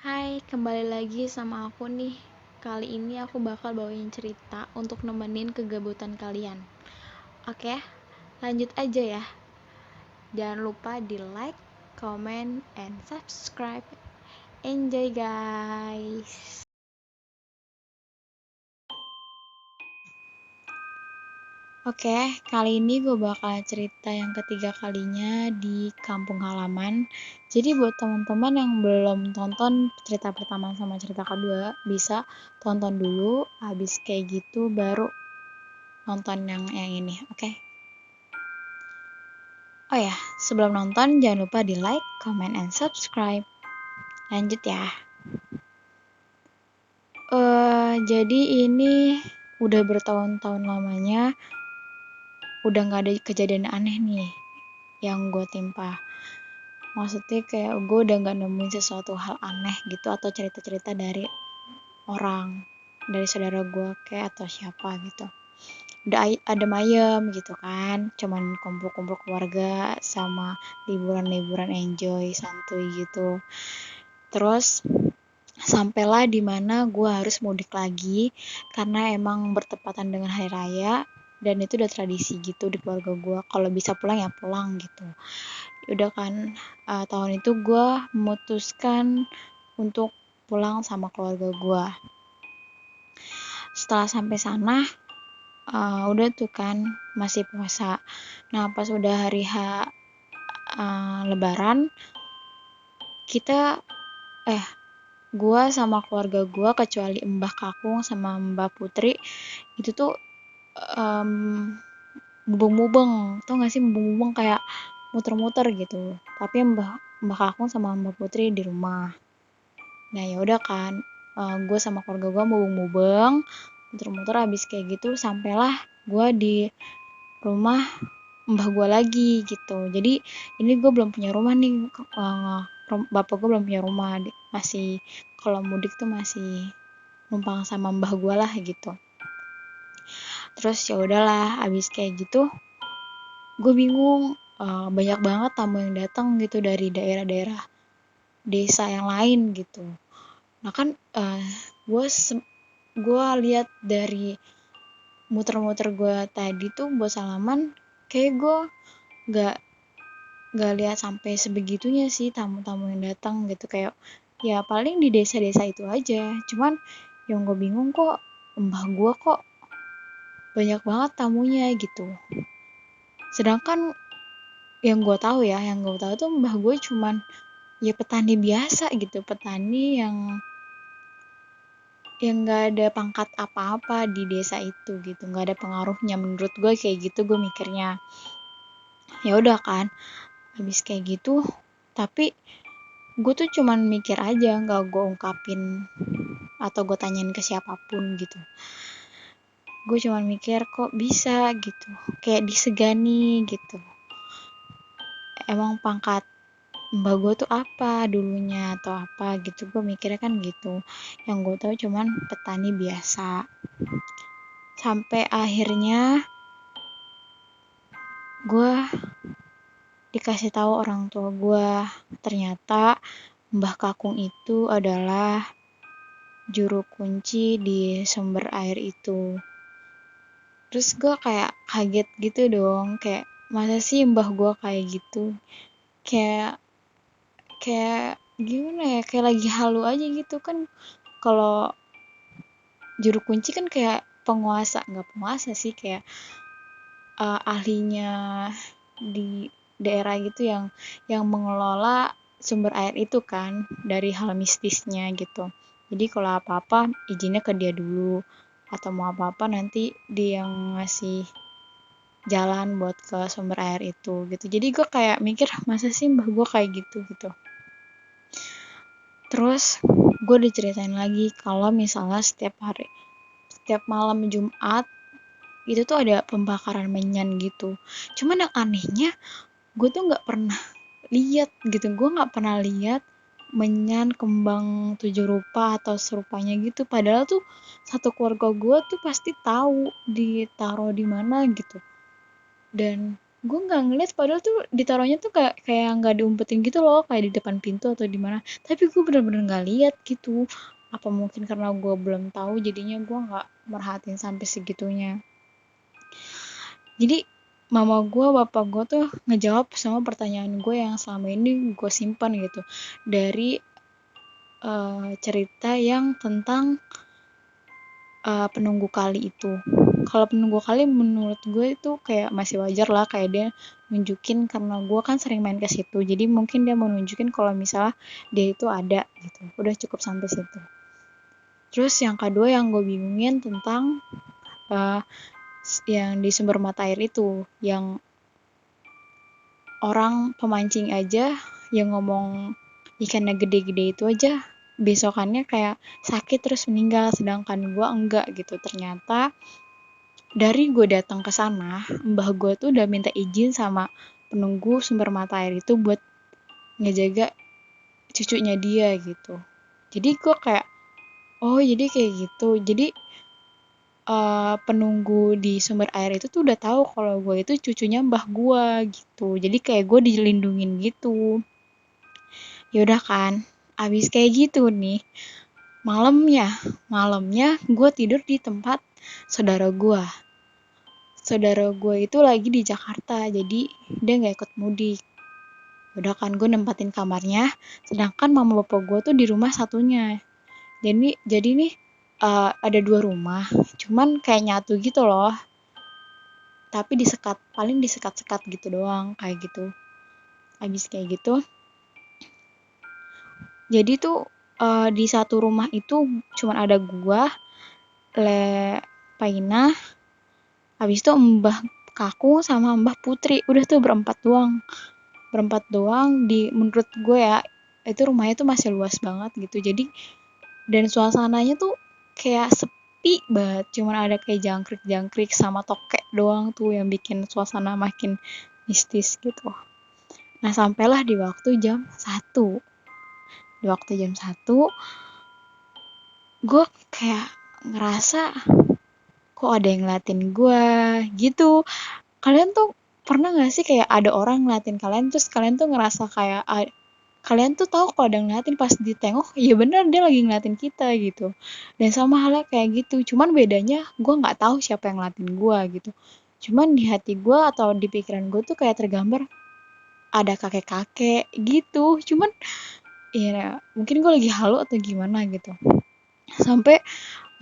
Hai, kembali lagi sama aku nih. Kali ini aku bakal bawain cerita untuk nemenin kegabutan kalian. Oke, lanjut aja ya. Jangan lupa di like, comment, and subscribe. Enjoy guys. Oke, kali ini gue bakal cerita yang ketiga kalinya di kampung halaman. Jadi buat teman-teman yang belum tonton cerita pertama sama cerita kedua, bisa tonton dulu, habis kayak gitu baru nonton yang ini, oke? Oh ya, sebelum nonton jangan lupa di like, comment, and subscribe. Lanjut ya. Jadi ini udah bertahun-tahun lamanya, udah nggak ada kejadian aneh nih yang gue timpa. Maksudnya kayak gue udah nggak nemuin sesuatu hal aneh gitu atau cerita-cerita dari orang, dari saudara gue kayak atau siapa gitu. Udah adem ayem gitu kan, cuman kumpul-kumpul keluarga sama liburan-liburan enjoy santuy gitu. Terus sampailah dimana gue harus mudik lagi karena emang bertepatan dengan hari raya dan itu udah tradisi gitu di keluarga gue, kalau bisa pulang ya pulang gitu. Udah kan, tahun itu gue memutuskan untuk pulang sama keluarga gue. Setelah sampai sana, udah tuh kan masih puasa. Nah pas udah hari lebaran, kita gue sama keluarga gue kecuali Mbah Kakung sama Mbah Putri itu tuh mubeng-mubeng. Tau gak sih mubeng-mubeng kayak muter-muter gitu. Tapi Mbah Kakung sama Mbah Putri di rumah. Nah ya udah kan, gue sama keluarga gue mubeng-mubeng, muter-muter habis kayak gitu sampailah gue di rumah mbah gue lagi gitu. Jadi ini gue belum punya rumah nih, bapak gue belum punya rumah, masih kalau mudik tuh masih numpang sama mbah gue lah gitu. Terus ya udahlah, abis kayak gitu gue bingung, banyak banget tamu yang datang gitu dari daerah-daerah desa yang lain gitu. Nah kan gue lihat dari muter-muter gue tadi tuh buat salaman, kayak gue gak lihat sampai sebegitunya sih tamu-tamu yang datang gitu. Kayak ya paling di desa-desa itu aja, cuman yang gue bingung kok mbah gue kok banyak banget tamunya gitu. Sedangkan yang gue tahu tuh mbah gue cuman ya petani biasa gitu, petani yang nggak ada pangkat apa-apa di desa itu gitu, nggak ada pengaruhnya menurut gue kayak gitu, gue mikirnya. Ya udah kan, habis kayak gitu, tapi gue tuh cuman mikir aja, nggak gue ungkapin atau gue tanyain ke siapapun gitu. Gue cuman mikir kok bisa gitu, kayak disegani gitu. Emang pangkat mbak gue tuh apa dulunya atau apa gitu, gue mikirnya kan gitu. Yang gue tahu cuman petani biasa. Sampai akhirnya gue dikasih tahu orang tua gue, ternyata Mbah Kakung itu adalah juru kunci di sumber air itu. Terus gue kayak kaget gitu dong, kayak masa sih mbah gue kayak gitu, kayak kayak gimana ya, kayak lagi halu aja gitu kan. Kalau juru kunci kan kayak penguasa, nggak penguasa sih, kayak ahlinya di daerah gitu yang mengelola sumber air itu kan, dari hal mistisnya gitu. Jadi kalau apa-apa izinnya ke dia dulu, atau mau apa-apa nanti dia yang ngasih jalan buat ke sumber air itu gitu. Jadi gue kayak mikir masa sih mbah gue kayak gitu gitu. Terus gue diceritain lagi kalau misalnya setiap malam Jumat itu tuh ada pembakaran menyan gitu. Cuman yang anehnya gue tuh nggak pernah lihat gitu, gue nggak pernah lihat menyan kembang 7 rupa atau serupanya gitu. Padahal tuh satu keluarga gue tuh pasti tahu ditaruh di mana gitu. Dan gue nggak ngeliat padahal tuh ditaruhnya tuh kayak nggak diumpetin gitu loh, kayak di depan pintu atau di mana, tapi gue bener-bener nggak lihat gitu. Apa mungkin karena gue belum tahu jadinya gue nggak merhatiin sampai segitunya. Jadi mama gue, bapak gue tuh ngejawab sama pertanyaan gue yang selama ini gue simpan gitu, dari cerita yang tentang penunggu kali itu. Kalau penunggu kali menurut gue itu kayak masih wajar lah, kayak dia nunjukin karena gue kan sering main ke situ, jadi mungkin dia mau nunjukin kalau misalnya dia itu ada gitu. Udah cukup sampai situ. Terus yang kedua yang gue bingungin tentang uh, yang di sumber mata air itu, yang orang pemancing aja yang ngomong ikannya gede-gede itu aja besokannya kayak sakit terus meninggal, sedangkan gue enggak gitu. Ternyata dari gue datang ke sana, mbah gue tuh udah minta izin sama penunggu sumber mata air itu buat ngejaga cucunya dia gitu. Jadi gue kayak, oh jadi kayak gitu. Jadi penunggu di sumber air itu tuh udah tahu kalau gue itu cucunya mbah gue gitu. Jadi kayak gue dilindungin gitu. Yaudah kan, abis kayak gitu nih, malamnya, gue tidur di tempat saudara gue. Saudara gue itu lagi di Jakarta, jadi dia nggak ikut mudik. Udah kan, gue nempatin kamarnya, sedangkan mama bapak gue tuh di rumah satunya. Jadi nih ada dua rumah, cuman kayak nyatu gitu loh. Tapi disekat, paling disekat-sekat gitu doang, kayak gitu. Habis kayak gitu, jadi tuh di satu rumah itu cuman ada gua, Le Paina, habis itu Mbah Kakung sama Mbah Putri. Udah tuh berempat doang. Berempat doang, di menurut gue ya, itu rumahnya tuh masih luas banget gitu. Jadi dan suasananya tuh kayak sepi banget. Cuman ada kayak jangkrik-jangkrik sama tokek doang tuh yang bikin suasana makin mistis gitu. Nah, sampailah di waktu jam 1. Di waktu jam 1, gue kayak ngerasa kok ada yang ngeliatin gue gitu. Kalian tuh pernah gak sih kayak ada orang ngeliatin kalian, terus kalian tuh ngerasa kayak kalian tuh tahu kalau ada yang ngeliatin, pas ditengok ya bener dia lagi ngeliatin kita gitu. Dan sama halnya kayak gitu, cuman bedanya gue nggak tahu siapa yang ngeliatin gue gitu. Cuman di hati gue atau di pikiran gue tuh kayak tergambar ada kakek-kakek gitu. Cuman ya mungkin gue lagi halu atau gimana gitu. Sampai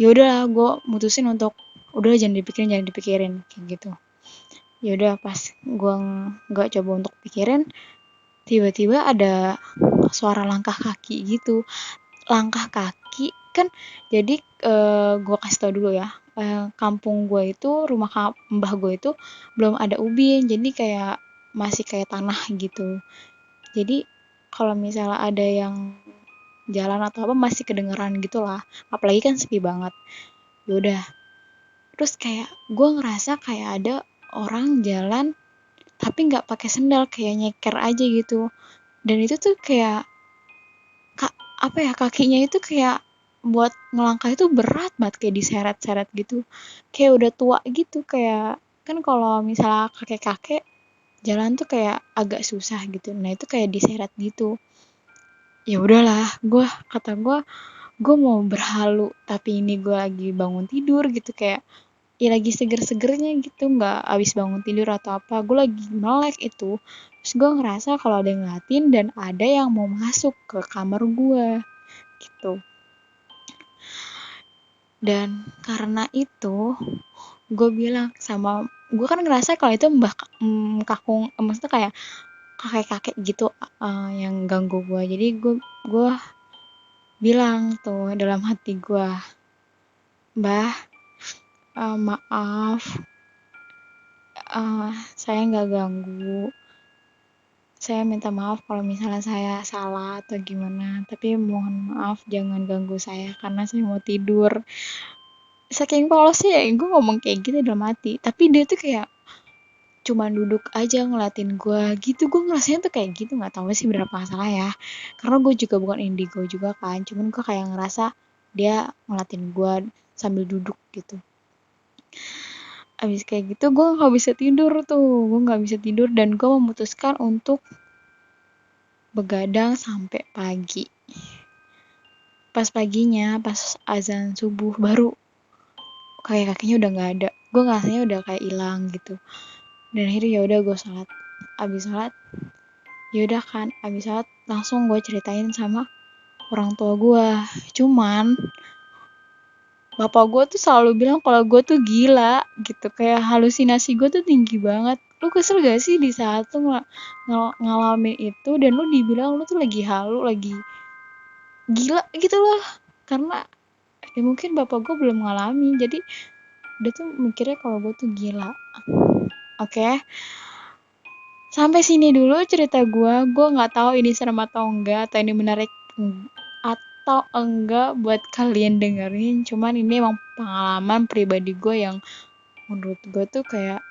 ya udahlah, gue mutusin untuk udah jangan dipikirin kayak gitu. Ya udah, pas gue nggak coba untuk pikirin, tiba-tiba ada suara langkah kaki gitu. Langkah kaki kan, jadi gue kasih tau dulu ya, kampung gue itu, rumah mbah gue itu belum ada ubin, jadi kayak masih kayak tanah gitu. Jadi kalau misalnya ada yang jalan atau apa masih kedengeran gitu lah, apalagi kan sepi banget. Yaudah, terus kayak gue ngerasa kayak ada orang jalan tapi nggak pakai sendal, kayak nyeker aja gitu. Dan itu tuh kayak apa ya, kakinya itu kayak buat ngelangkah itu berat banget, kayak diseret-seret gitu, kayak udah tua gitu. Kayak kan kalau misalnya kakek-kakek jalan tuh kayak agak susah gitu, nah itu kayak diseret gitu. Ya udahlah, gue mau berhalu, tapi ini gue lagi bangun tidur gitu, kayak ya lagi seger-segernya gitu, nggak abis bangun tidur atau apa, gue lagi melek itu. Terus gue ngerasa kalau ada yang ngeliatin dan ada yang mau masuk ke kamar gue gitu. Dan karena itu gue bilang sama, gue kan ngerasa kalau itu mbah kakung, maksudnya kayak kakek-kakek gitu yang ganggu gue. Jadi gue bilang tuh dalam hati gue, Mbah, maaf, saya nggak ganggu. Saya minta maaf kalau misalnya saya salah atau gimana. Tapi mohon maaf, jangan ganggu saya karena saya mau tidur. Saking polosnya ya, gue ngomong kayak gitu dalam hati. Tapi dia tuh kayak cuma duduk aja ngeliatin gue gitu. Gue ngerasanya tuh kayak gitu, nggak tahu sih berapa salah ya. Karena gue juga bukan indigo juga kan. Cuman gue kayak ngerasa dia ngeliatin gue sambil duduk gitu. Abis kayak gitu gue nggak bisa tidur dan gue memutuskan untuk begadang sampai pagi. Pas paginya, pas azan subuh baru kayak kakinya udah nggak ada, gue ngerasanya udah kayak hilang gitu. Dan akhirnya ya udah gue sholat. Abis sholat ya udah kan, abis sholat langsung gue ceritain sama orang tua gue. Cuman bapak gue tuh selalu bilang kalau gue tuh gila gitu, kayak halusinasi gue tuh tinggi banget. Lu kesel gak sih di saat tuh ngalamin itu dan lu dibilang lu tuh lagi halu, lagi gila gitu loh? Karena ya mungkin bapak gue belum ngalamin, jadi dia tuh mikirnya kalau gue tuh gila. Oke, sampai sini dulu cerita gue. Gue nggak tahu ini serem atau enggak, atau ini menarik atau enggak buat kalian dengerin. Cuman ini emang pengalaman pribadi gue yang menurut gue tuh kayak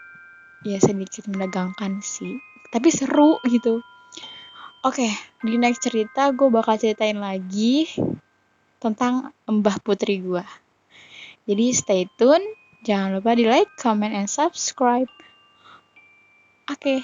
ya sedikit menegangkan sih, tapi seru gitu. Oke, di next cerita gue bakal ceritain lagi tentang Mbah Putri gue. Jadi stay tune, jangan lupa di like, comment, and subscribe. Oke.